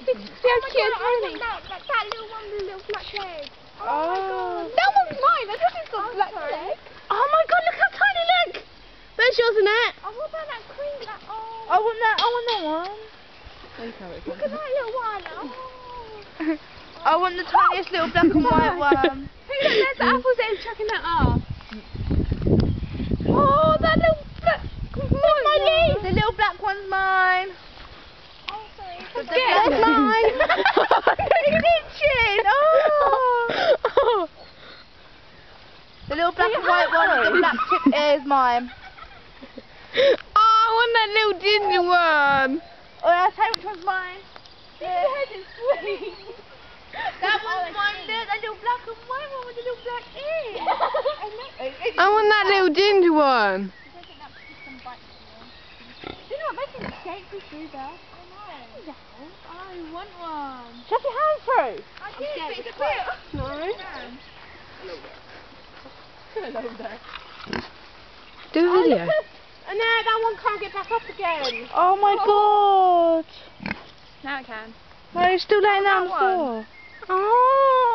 look at how cute it's really. That little one with the little black leg. Oh. That one's mine. I thought it's got black leg. Oh my god, look how tiny, look! There's yours, Annette. Oh, what about that queen? I want that one. Look at that little one. Oh. I want the tiniest little black and white one. Hey, look, there's the apples there chucking that off. Oh, that little black one's mine. The little black one's mine. Oh, sorry. The black's mine. It's itching. Oh. The little black and white one with the black tip is mine. Oh, I want that little ginger one. Oh, I'll tell you which one's mine. Yeah. It's sweet. That one's mine. Look, that little black and white one with the little black ears. I want that little ginger one. You're not making mistakes with food, though. I know. I want one. Shove your hand through. I did, but it's clear. No. Hello there. Do a video. And now that one can't get back up again. Oh my god. Now it can. No, it's still laying down on the floor. Oh.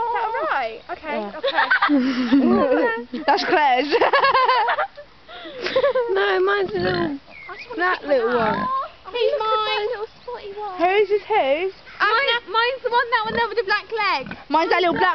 Is that alright? Okay, Yeah. okay. That's Claire's. No, mine's a little. That little one. He's mine. Little spotty one. Whose is whose? Mine's the one that one there with the black leg. Mine's that little black